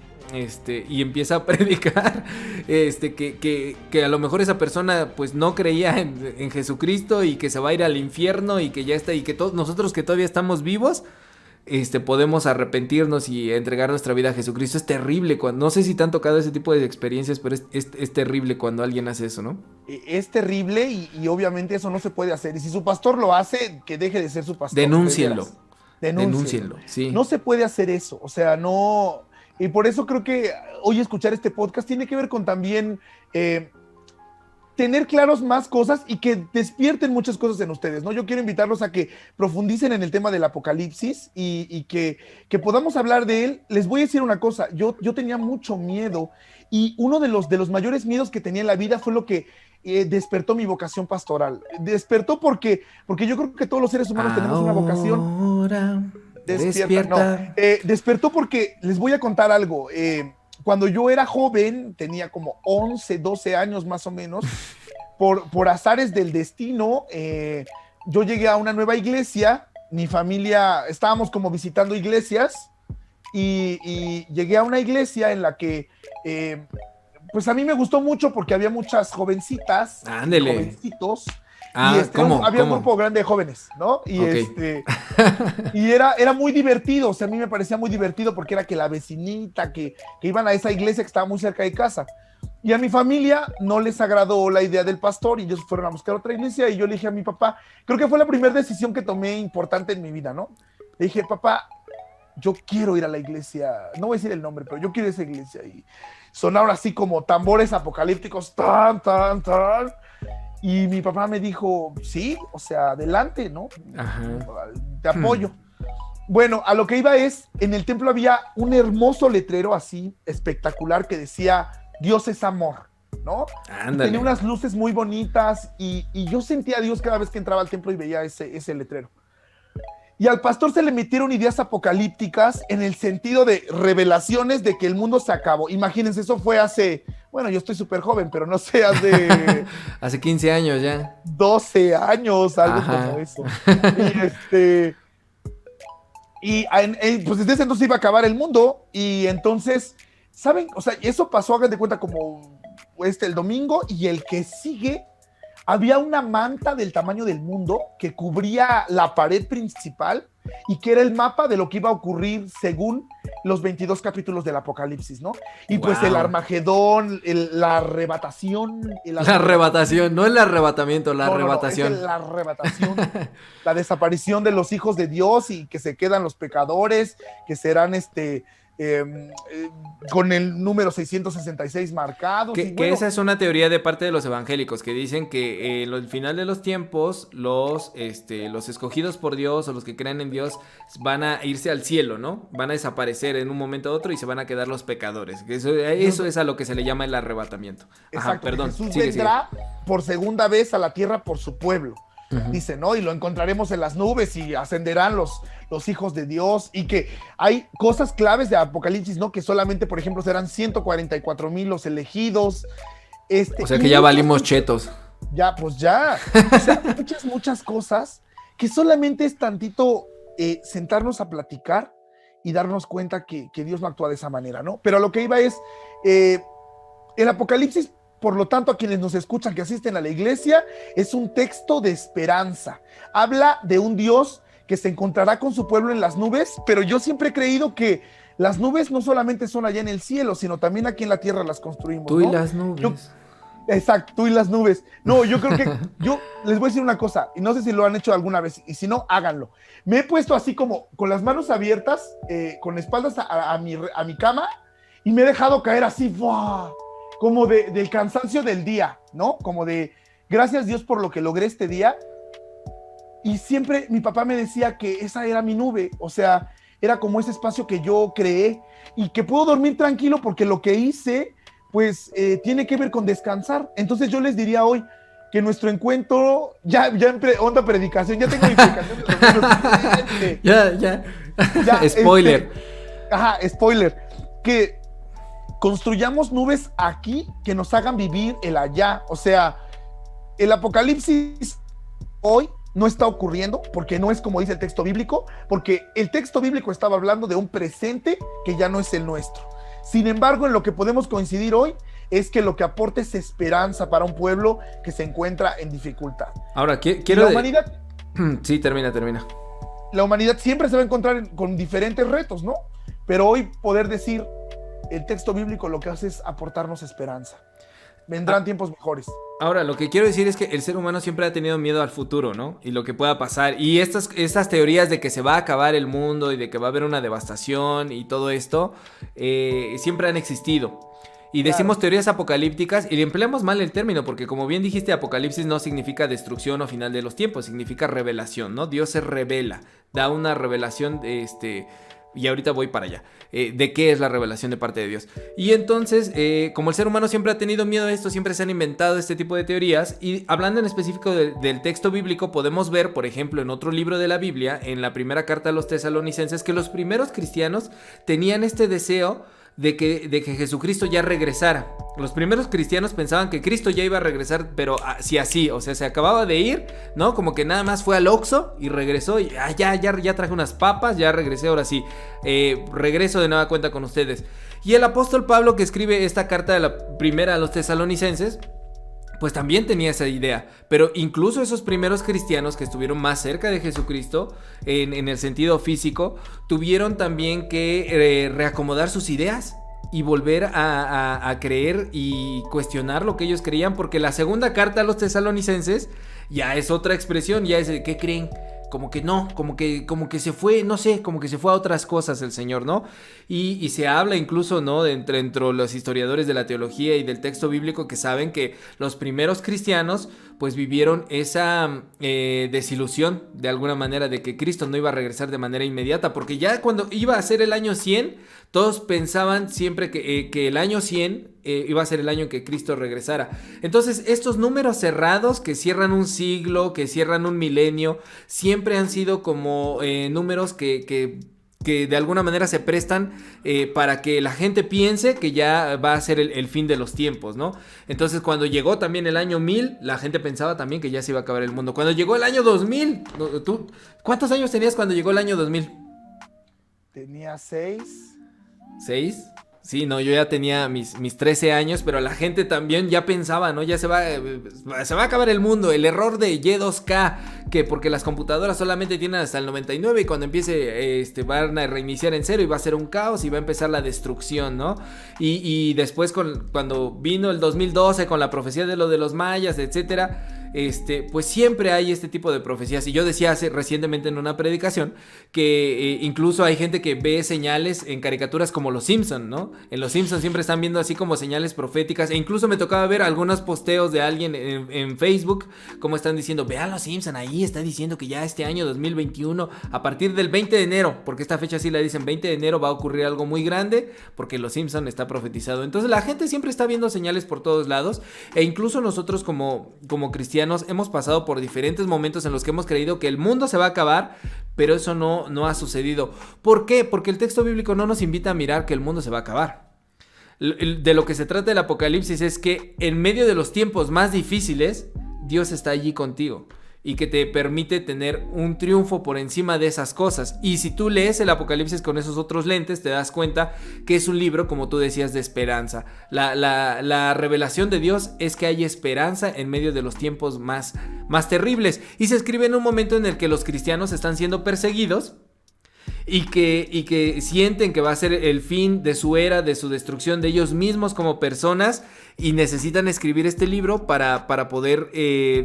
y empieza a predicar que a lo mejor esa persona pues no creía en Jesucristo y que se va a ir al infierno y que ya está, y que nosotros que todavía estamos vivos podemos arrepentirnos y entregar nuestra vida a Jesucristo. Es terrible no sé si te han tocado ese tipo de experiencias, pero es terrible cuando alguien hace eso, ¿no? Es terrible y obviamente eso no se puede hacer. Y si su pastor lo hace, que deje de ser su pastor. Denúncienlo, sí. Sí. No se puede hacer eso, o sea, no. Y por eso creo que hoy escuchar este podcast tiene que ver con también tener claros más cosas y que despierten muchas cosas en ustedes, ¿no? Yo quiero invitarlos a que profundicen en el tema del apocalipsis y que podamos hablar de él. Les voy a decir una cosa, yo tenía mucho miedo y uno de los mayores miedos que tenía en la vida fue lo que despertó mi vocación pastoral. Despertó porque yo creo que todos los seres humanos tenemos una vocación. Despierta. Despertó porque les voy a contar algo. Cuando yo era joven, tenía como 11, 12 años más o menos, por azares del destino, yo llegué a una nueva iglesia, mi familia, estábamos como visitando iglesias, y llegué a una iglesia en la que, pues a mí me gustó mucho porque había muchas jovencitas, jovencitos, había un grupo grande de jóvenes, ¿no? Y okay. Y era muy divertido, o sea, a mí me parecía muy divertido porque era que la vecinita, que iban a esa iglesia que estaba muy cerca de casa. Y a mi familia no les agradó la idea del pastor y ellos fueron a buscar otra iglesia y yo le dije a mi papá, creo que fue la primera decisión que tomé importante en mi vida, ¿no? Le dije, papá, yo quiero ir a la iglesia, no voy a decir el nombre, pero yo quiero ir a esa iglesia. Y sonaron así como tambores apocalípticos, tan, tan, tan. Y mi papá me dijo, sí, o sea, adelante, ¿no? Ajá. Te apoyo. Bueno, a lo que iba es, en el templo había un hermoso letrero así, espectacular, que decía, Dios es amor, ¿no? Tenía unas luces muy bonitas y yo sentía a Dios cada vez que entraba al templo y veía ese letrero. Y al pastor se le metieron ideas apocalípticas en el sentido de revelaciones de que el mundo se acabó. Imagínense, eso fue hace, bueno, yo estoy súper joven, pero no sé, hace 15 años ya. 12 años, algo como eso. Y pues desde ese entonces iba a acabar el mundo. Y entonces, ¿saben? O sea, eso pasó, hagan de cuenta, como el domingo y el que sigue. Había una manta del tamaño del mundo que cubría la pared principal y que era el mapa de lo que iba a ocurrir según los 22 capítulos del Apocalipsis, ¿no? Y pues Wow. el Armagedón, la arrebatación... La arrebatación, no el arrebatamiento, la No, no, no, arrebatación. es la arrebatación, la desaparición de los hijos de Dios y que se quedan los pecadores, que serán con el número 666 marcados. Que, y que bueno, esa es una teoría de parte de los evangélicos que dicen que al final de los tiempos los escogidos por Dios o los que creen en Dios van a irse al cielo, ¿no? Van a desaparecer en un momento u otro y se van a quedar los pecadores. Eso es a lo que se le llama el arrebatamiento. Ajá, exacto, perdón. Jesús Sigue, vendrá por segunda vez a la tierra por su pueblo. sigue. Dice, ¿no? Y lo encontraremos en las nubes y ascenderán los hijos de Dios y que hay cosas claves de Apocalipsis, ¿no? Que solamente, por ejemplo, serán 144,000 los elegidos. O sea que ya valimos chetos. Ya, pues ya. O sea, muchas cosas que solamente es tantito sentarnos a platicar y darnos cuenta que Dios no actúa de esa manera, ¿no? Pero a lo que iba es, el Apocalipsis, por lo tanto, a quienes nos escuchan que asisten a la iglesia, es un texto de esperanza. Habla de un Dios que se encontrará con su pueblo en las nubes, pero yo siempre he creído que las nubes no solamente son allá en el cielo, sino también aquí en la tierra las construimos, Tú ¿no? y las nubes. Exacto, tú y las nubes. No, yo creo que yo les voy a decir una cosa, y no sé si lo han hecho alguna vez, y si no, háganlo. Me he puesto así como con las manos abiertas, con espaldas a mi cama, y me he dejado caer así, ¡buah! Como del cansancio del día, ¿no? Como de, gracias Dios por lo que logré este día. Y siempre mi papá me decía que esa era mi nube, o sea, era como ese espacio que yo creé, y que puedo dormir tranquilo porque lo que hice pues tiene que ver con descansar. Entonces yo les diría hoy que nuestro encuentro, ya en onda predicación, ya tengo mi predicación. Ya. Spoiler. Spoiler. Que construyamos nubes aquí que nos hagan vivir el allá. O sea, el Apocalipsis hoy no está ocurriendo porque no es como dice el texto bíblico, porque el texto bíblico estaba hablando de un presente que ya no es el nuestro. Sin embargo, en lo que podemos coincidir hoy es que lo que aporta es esperanza para un pueblo que se encuentra en dificultad. Ahora, quiero... La humanidad... Sí, termina. La humanidad siempre se va a encontrar con diferentes retos, ¿no? Pero hoy poder decir, el texto bíblico lo que hace es aportarnos esperanza. Vendrán tiempos mejores. Ahora, lo que quiero decir es que el ser humano siempre ha tenido miedo al futuro, ¿no? Y lo que pueda pasar. Y estas teorías de que se va a acabar el mundo y de que va a haber una devastación y todo esto, siempre han existido. Y decimos teorías apocalípticas y le empleamos mal el término porque, como bien dijiste, apocalipsis no significa destrucción o final de los tiempos, significa revelación, ¿no? Dios se revela, da una revelación y ahorita voy para allá, de qué es la revelación de parte de Dios. Y entonces, como el ser humano siempre ha tenido miedo a esto, siempre se han inventado este tipo de teorías. Y hablando en específico del texto bíblico, podemos ver, por ejemplo, en otro libro de la Biblia, en la primera carta a los tesalonicenses, que los primeros cristianos tenían este deseo de que Jesucristo ya regresara. Los primeros cristianos pensaban que Cristo ya iba a regresar, pero así, o sea, se acababa de ir, ¿no? Como que nada más fue al Oxxo y regresó y ya traje unas papas, ya regresé, ahora sí, regreso de nueva cuenta con ustedes. Y el apóstol Pablo, que escribe esta carta de la primera a los tesalonicenses, pues también tenía esa idea, pero incluso esos primeros cristianos que estuvieron más cerca de Jesucristo, en el sentido físico, tuvieron también que reacomodar sus ideas y volver a creer y cuestionar lo que ellos creían, porque la segunda carta a los tesalonicenses ya es otra expresión, ya es de ¿qué creen? Como que no, como que se fue, no sé, como que se fue a otras cosas el Señor, ¿no? Y se habla incluso, ¿no? Entre los historiadores de la teología y del texto bíblico que saben que los primeros cristianos pues vivieron esa desilusión de alguna manera de que Cristo no iba a regresar de manera inmediata, porque ya cuando iba a ser el año 100, todos pensaban siempre que el año 100 iba a ser el año en que Cristo regresara. Entonces estos números cerrados que cierran un siglo, que cierran un milenio, siempre han sido como números que de alguna manera se prestan para que la gente piense que ya va a ser el fin de los tiempos, ¿no? Entonces cuando llegó también el año 1000, la gente pensaba también que ya se iba a acabar el mundo. Cuando llegó el año 2000, ¿tú cuántos años tenías cuando llegó el año 2000? Tenía 6. ¿6? Sí, no, yo ya tenía mis 13 años, pero la gente también ya pensaba, ¿no? Ya se va a acabar el mundo. El error de Y2K, que porque las computadoras solamente tienen hasta el 99 y cuando empiece van a reiniciar en cero y va a ser un caos y va a empezar la destrucción, ¿no? Y después cuando vino el 2012 con la profecía de lo de los mayas, etcétera, pues siempre hay este tipo de profecías. Y yo decía recientemente en una predicación que incluso hay gente que ve señales en caricaturas como Los Simpson, ¿no? En Los Simpson siempre están viendo así como señales proféticas. E incluso me tocaba ver algunos posteos de alguien en Facebook como están diciendo, vean Los Simpson, ahí está diciendo que ya este año 2021, a partir del 20 de enero, porque esta fecha sí la dicen, 20 de enero va a ocurrir algo muy grande, porque Los Simpson está profetizado. Entonces la gente siempre está viendo señales por todos lados. E incluso nosotros como cristianos hemos pasado por diferentes momentos en los que hemos creído que el mundo se va a acabar, pero eso no ha sucedido. ¿Por qué? Porque el texto bíblico no nos invita a mirar que el mundo se va a acabar. De lo que se trata el Apocalipsis es que en medio de los tiempos más difíciles, Dios está allí contigo y que te permite tener un triunfo por encima de esas cosas. Y si tú lees el Apocalipsis con esos otros lentes, te das cuenta que es un libro, como tú decías, de esperanza. La revelación de Dios es que hay esperanza en medio de los tiempos más terribles. Y se escribe en un momento en el que los cristianos están siendo perseguidos y que sienten que va a ser el fin de su era, de su destrucción, de ellos mismos como personas, y necesitan escribir este libro para poder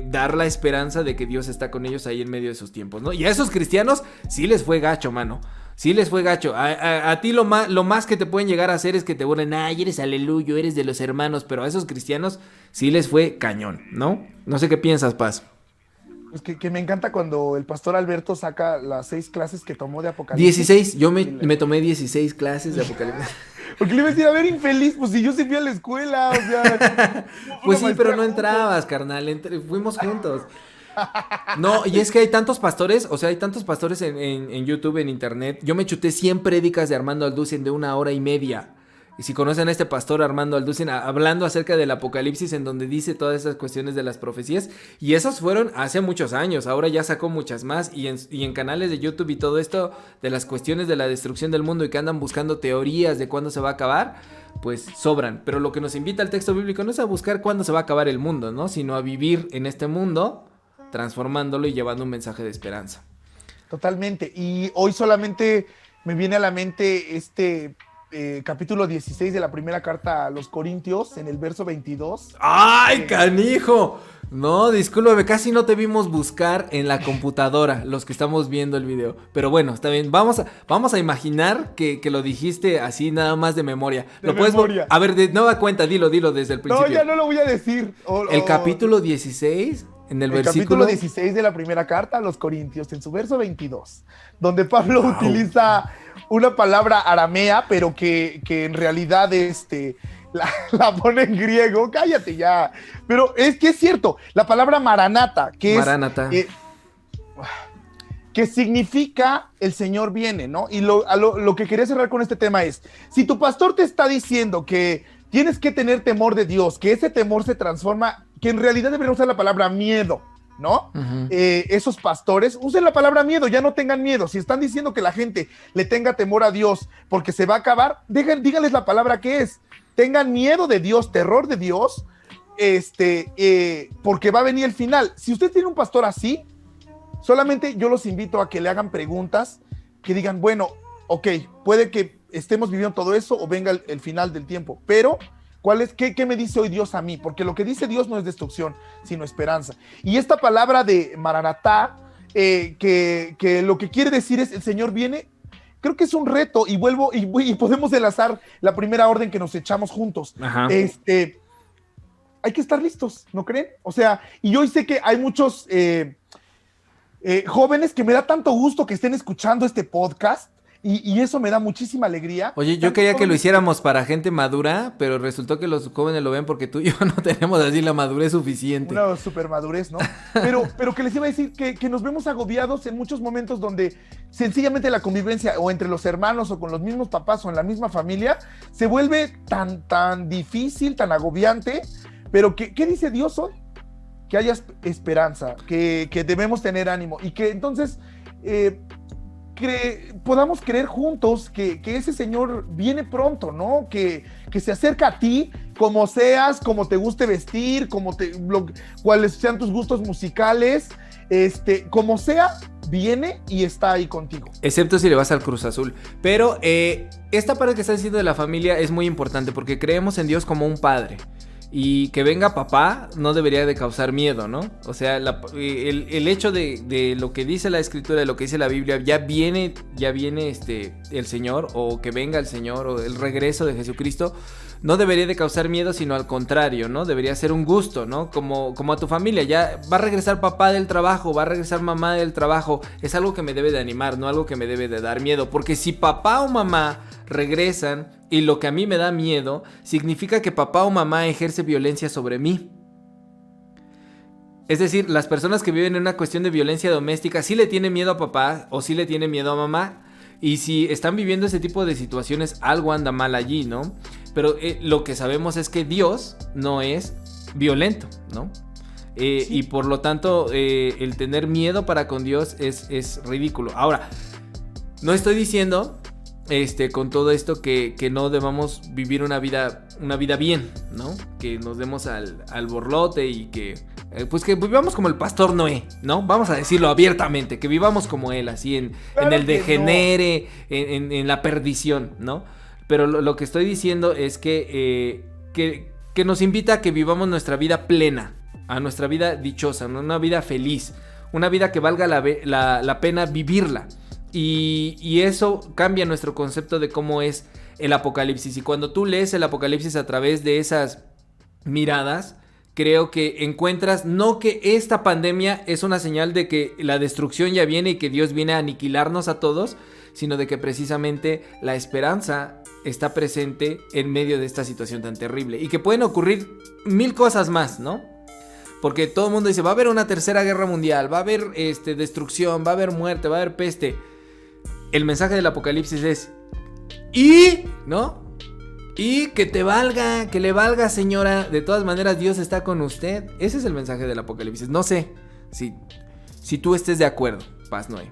dar la esperanza de que Dios está con ellos ahí en medio de sus tiempos, ¿no? Y a esos cristianos sí les fue gacho, mano. Sí les fue gacho. A ti lo más que te pueden llegar a hacer es que te burlen, ay, eres aleluyo, eres de los hermanos, pero a esos cristianos sí les fue cañón, ¿no? No sé qué piensas, Paz. Pues que me encanta cuando el pastor Alberto saca las 6 clases que tomó de Apocalipsis. 16, yo me tomé 16 clases de Apocalipsis. Porque le iba a decir, a ver, infeliz, pues si yo sí fui a la escuela, o sea... Pues sí, pero no entrabas, carnal, fuimos juntos. No, y es que hay tantos pastores, o sea, hay tantos pastores en YouTube, en internet. Yo me chuté 100 prédicas de Armando Alducin de 1 hora y media. Y si conocen a este pastor Armando Alducin, hablando acerca del Apocalipsis, en donde dice todas esas cuestiones de las profecías, y esos fueron hace muchos años, ahora ya sacó muchas más, y en canales de YouTube y todo esto de las cuestiones de la destrucción del mundo y que andan buscando teorías de cuándo se va a acabar, pues sobran. Pero lo que nos invita el texto bíblico no es a buscar cuándo se va a acabar el mundo, ¿no? Sino a vivir en este mundo, transformándolo y llevando un mensaje de esperanza. Totalmente, y hoy solamente me viene a la mente capítulo 16 de la primera carta a los Corintios, en el verso 22. ¡Ay, canijo! No, discúlpame, casi no te vimos buscar en la computadora, los que estamos viendo el video. Pero bueno, está bien, vamos a imaginar que lo dijiste así nada más de memoria. De memoria. A ver, de nueva cuenta, dilo desde el principio. No, ya no lo voy a decir. El capítulo 16... el capítulo 16 de la primera carta a los Corintios, en su verso 22, donde Pablo utiliza una palabra aramea, pero que en realidad la pone en griego. Cállate ya. Pero es que es cierto, la palabra maranata, que significa el Señor viene, ¿no? Y lo que quería cerrar con este tema es, si tu pastor te está diciendo que tienes que tener temor de Dios, que ese temor se transforma, que en realidad deberían usar la palabra miedo, ¿no? Uh-huh. Esos pastores, usen la palabra miedo, ya no tengan miedo. Si están diciendo que la gente le tenga temor a Dios porque se va a acabar, díganles la palabra que es. Tengan miedo de Dios, terror de Dios, porque va a venir el final. Si usted tiene un pastor así, solamente yo los invito a que le hagan preguntas, que digan, bueno, ok, puede que estemos viviendo todo eso o venga el final del tiempo, pero ¿qué me dice hoy Dios a mí? Porque lo que dice Dios no es destrucción, sino esperanza. Y esta palabra de Maranatá, que lo que quiere decir es el Señor viene, creo que es un reto, y podemos enlazar la primera orden que nos echamos juntos. Ajá. Hay que estar listos, ¿no creen? O sea, y hoy sé que hay muchos jóvenes que me da tanto gusto que estén escuchando este podcast. Y eso me da muchísima alegría. Oye, yo quería que lo hiciéramos para gente madura, pero resultó que los jóvenes lo ven porque tú y yo no tenemos así la madurez suficiente. Una super madurez, ¿no? Pero que les iba a decir que nos vemos agobiados en muchos momentos donde sencillamente la convivencia o entre los hermanos o con los mismos papás o en la misma familia se vuelve tan difícil, tan agobiante. Pero ¿qué dice Dios hoy? Que haya esperanza, que debemos tener ánimo y que entonces... podamos creer juntos que ese Señor viene pronto, ¿no? Que se acerca a ti, como seas, como te guste vestir, cuáles sean tus gustos musicales, como sea, viene y está ahí contigo. Excepto si le vas al Cruz Azul. Pero esta parte que está diciendo de la familia es muy importante porque creemos en Dios como un padre. Y que venga papá no debería de causar miedo, ¿no? O sea, el hecho de lo que dice la escritura, de lo que dice la Biblia, ya viene el Señor, o que venga el Señor, o el regreso de Jesucristo, no debería de causar miedo, sino al contrario, ¿no? Debería ser un gusto, ¿no? Como a tu familia, ya va a regresar papá del trabajo, va a regresar mamá del trabajo, es algo que me debe de animar, no algo que me debe de dar miedo, porque si papá o mamá regresan y lo que a mí me da miedo, significa que papá o mamá ejerce violencia sobre mí. Es decir, las personas que viven en una cuestión de violencia doméstica sí le tienen miedo a papá o sí le tienen miedo a mamá. Y si están viviendo ese tipo de situaciones, algo anda mal allí, ¿no? Pero lo que sabemos es que Dios no es violento, ¿no? Sí. Y por lo tanto, el tener miedo para con Dios es ridículo. Ahora, no estoy diciendo con todo esto que no debamos vivir una vida bien, ¿no? Que nos demos al borlote y que pues que vivamos como el pastor Noé, ¿no? Vamos a decirlo abiertamente, que vivamos como él, así en el degenere, no. en la perdición, ¿no? Pero lo que estoy diciendo es que nos invita a que vivamos nuestra vida plena, a nuestra vida dichosa, una vida feliz, una vida que valga la pena vivirla. Y eso cambia nuestro concepto de cómo es el Apocalipsis. Y cuando tú lees el Apocalipsis a través de esas miradas, creo que encuentras no que esta pandemia es una señal de que la destrucción ya viene y que Dios viene a aniquilarnos a todos, sino de que precisamente la esperanza está presente en medio de esta situación tan terrible y que pueden ocurrir 1000 cosas más, ¿no? Porque todo el mundo dice, va a haber una tercera guerra mundial, va a haber destrucción, va a haber muerte, va a haber peste. El mensaje del Apocalipsis es, ¿no? Y que te valga, que le valga, señora. De todas maneras, Dios está con usted. Ese es el mensaje del Apocalipsis. No sé si tú estés de acuerdo, Paz Noé.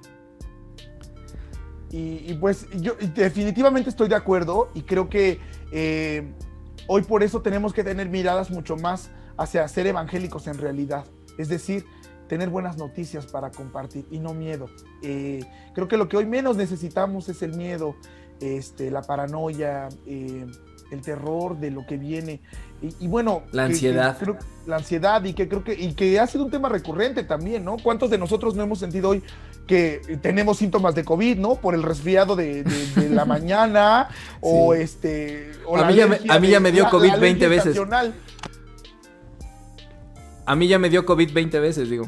Y pues yo definitivamente estoy de acuerdo y creo que hoy por eso tenemos que tener miradas mucho más hacia ser evangélicos en realidad. Es decir, tener buenas noticias para compartir y no miedo. Creo que lo que hoy menos necesitamos es el miedo, la paranoia, el terror de lo que viene y bueno, la ansiedad. La ansiedad y que ha sido un tema recurrente también, ¿no? ¿Cuántos de nosotros no hemos sentido hoy que tenemos síntomas de COVID, ¿no? Por el resfriado de la mañana sí. O a mí ya me dio COVID 20 veces. Estacional. A mí ya me dio COVID 20 veces, digo.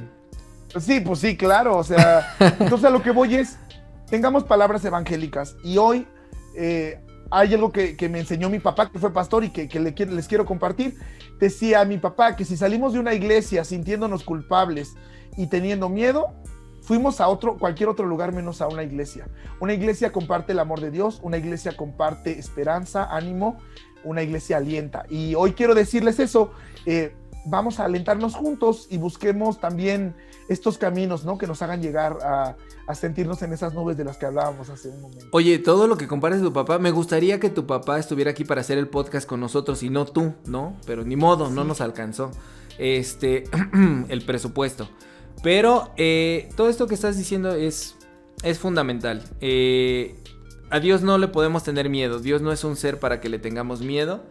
Sí, pues sí, claro, o sea, entonces a lo que voy es, tengamos palabras evangélicas y hoy hay algo que me enseñó mi papá, que fue pastor y que les quiero compartir. Decía mi papá que si salimos de una iglesia sintiéndonos culpables y teniendo miedo, fuimos a cualquier otro lugar menos a una iglesia. Una iglesia comparte el amor de Dios, una iglesia comparte esperanza, ánimo, una iglesia alienta. Y hoy quiero decirles eso, vamos a alentarnos juntos y busquemos también estos caminos, ¿no? Que nos hagan llegar a sentirnos en esas nubes de las que hablábamos hace un momento. Oye, todo lo que compares tu papá, me gustaría que tu papá estuviera aquí para hacer el podcast con nosotros y no tú, ¿no? Pero ni modo, sí. No nos alcanzó el presupuesto. Pero todo esto que estás diciendo es fundamental. A Dios no le podemos tener miedo. Dios no es un ser para que le tengamos miedo.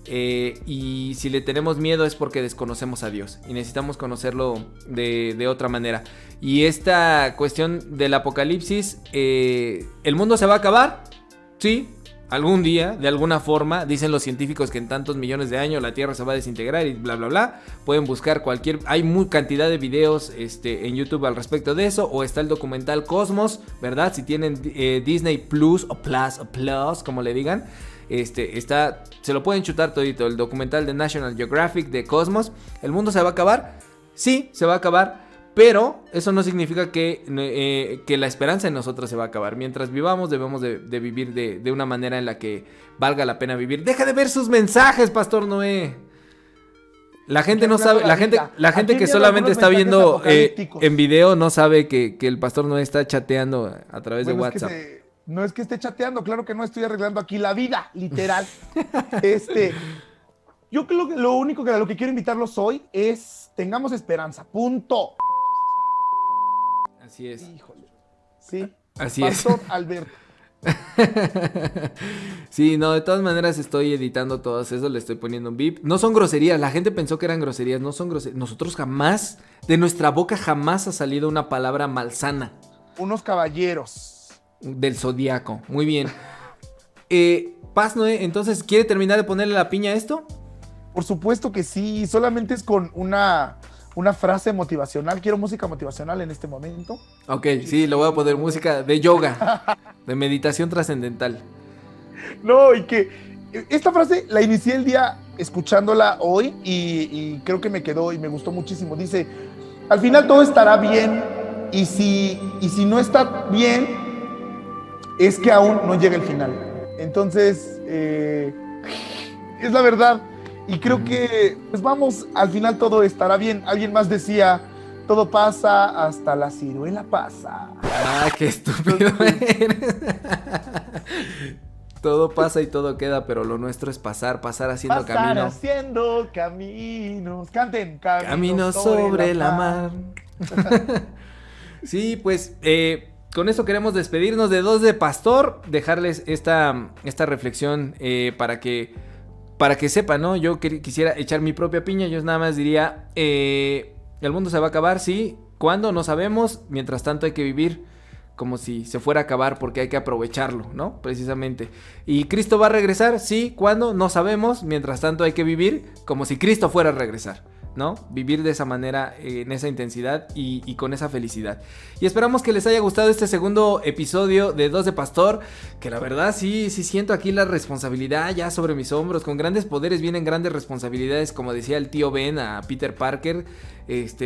Y si le tenemos miedo es porque desconocemos a Dios y necesitamos conocerlo de otra manera. Y esta cuestión del apocalipsis, ¿el mundo se va a acabar? Sí, algún día, de alguna forma. Dicen los científicos que en tantos millones de años la Tierra se va a desintegrar y bla bla bla. Pueden buscar hay muy cantidad de videos en YouTube al respecto de eso. O está el documental Cosmos, ¿verdad? Si tienen Disney Plus o Plus, como le digan, se lo pueden chutar todito. El documental de National Geographic de Cosmos. ¿El mundo se va a acabar? Sí, se va a acabar. Pero eso no significa que la esperanza en nosotros se va a acabar. Mientras vivamos debemos de vivir de una manera en la que valga la pena vivir. Deja de ver sus mensajes, Pastor Noé. La gente no Qué sabe, buena la gente Aquí que vienen solamente algunos está mensajes viendo apocalípticos. en video no sabe que el pastor no está chateando a través de Bueno, es que WhatsApp. no es que esté chateando, claro que no estoy arreglando aquí la vida, literal. Yo creo que lo único que a lo que quiero invitarlos hoy es tengamos esperanza. Punto. Así es. Híjole. Sí. Así es. Pastor Alberto. Sí, no, de todas maneras estoy editando todo eso, le estoy poniendo un beep. No son groserías, la gente pensó que eran groserías, no son groserías. Nosotros jamás, de nuestra boca jamás ha salido una palabra malsana. Unos caballeros. Del zodiaco, muy bien. Paz Noé, entonces, ¿quiere terminar de ponerle la piña a esto? Por supuesto que sí, solamente es con una frase motivacional. Quiero música motivacional en este momento. Ok, sí, le voy a poner música de yoga, de meditación trascendental. No, y que esta frase la inicié el día escuchándola hoy y creo que me quedó y me gustó muchísimo. Dice, al final todo estará bien y si no está bien, es que aún no llega el final. Entonces, es la verdad. Y creo que, pues vamos, al final todo estará bien. Alguien más decía, todo pasa, hasta la ciruela pasa. Ah, qué estúpido eres. Todo pasa y todo queda, pero lo nuestro es pasar haciendo Pasar camino. haciendo caminos. Canten, Camino sobre la mar. Sí, pues con esto queremos despedirnos de Dos de Pastor, dejarles esta reflexión para que sepan, ¿no? Yo quisiera echar mi propia piña, yo nada más diría, el mundo se va a acabar, sí, ¿cuándo? No sabemos, mientras tanto hay que vivir como si se fuera a acabar porque hay que aprovecharlo, ¿no? Precisamente. ¿Y Cristo va a regresar? Sí, ¿cuándo? No sabemos, mientras tanto hay que vivir como si Cristo fuera a regresar, ¿no? Vivir de esa manera, en esa intensidad y con esa felicidad. Y esperamos que les haya gustado este segundo episodio de Dos de Pastor, que la verdad sí siento aquí la responsabilidad ya sobre mis hombros. Con grandes poderes vienen grandes responsabilidades, como decía el tío Ben a Peter Parker.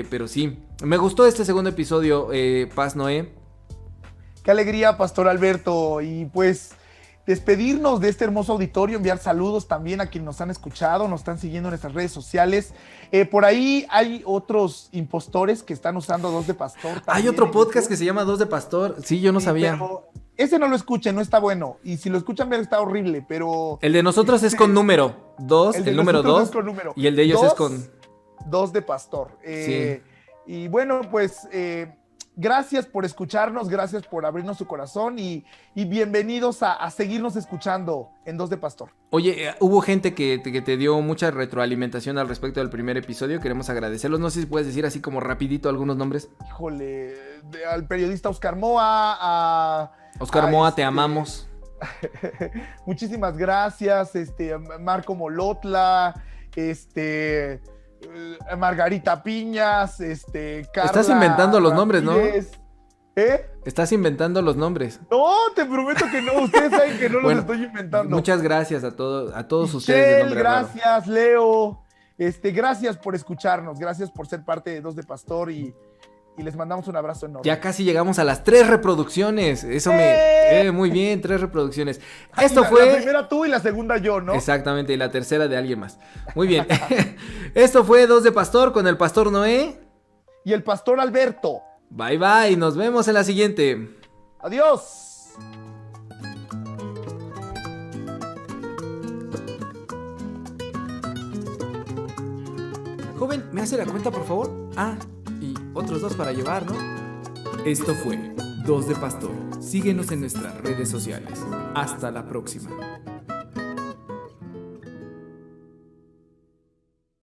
Pero sí, me gustó este segundo episodio, Paz Noé. Qué alegría, Pastor Alberto. Y pues despedirnos de este hermoso auditorio, enviar saludos también a quienes nos han escuchado, nos están siguiendo en nuestras redes sociales. Por ahí hay otros impostores que están usando Dos de Pastor. Hay otro podcast que se llama Dos de Pastor. Sí, yo no sabía. Pero ese no lo escuchen, no está bueno. Y si lo escuchan bien está horrible, pero... El de nosotros es con número 2, el número 2. Y el de ellos es con... Dos de Pastor. Sí. Y bueno, pues... gracias por escucharnos, gracias por abrirnos su corazón y bienvenidos a seguirnos escuchando en Dos de Pastor. Oye, hubo gente que te dio mucha retroalimentación al respecto del primer episodio, queremos agradecerlos. No sé si puedes decir así como rapidito algunos nombres. Híjole, al periodista Oscar Moa, Oscar Moa, te amamos. Muchísimas gracias, Marco Molotla, Margarita Piñas, Carla. Estás inventando los nombres, Ramírez. ¿no? ¿Eh? Estás inventando los nombres. No, te prometo que no. Ustedes saben que no Bueno, los estoy inventando. Muchas gracias a todos ustedes Michelle, de nombre raro. gracias, Leo. Gracias por escucharnos, gracias por ser parte de Dos de Pastor y les mandamos un abrazo enorme. Ya casi llegamos a las 3 reproducciones. Eso muy bien, 3 reproducciones. Esto fue... La primera tú y la segunda yo, ¿no? Exactamente, y la tercera de alguien más. Muy bien. Esto fue Dos de Pastor con el Pastor Noé. Y el Pastor Alberto. Bye bye, nos vemos en la siguiente. Adiós. Joven, ¿me hace la cuenta, por favor? Ah, y otros 2 para llevar, ¿no? Esto fue Dos de Pastor. Síguenos en nuestras redes sociales. Hasta la próxima.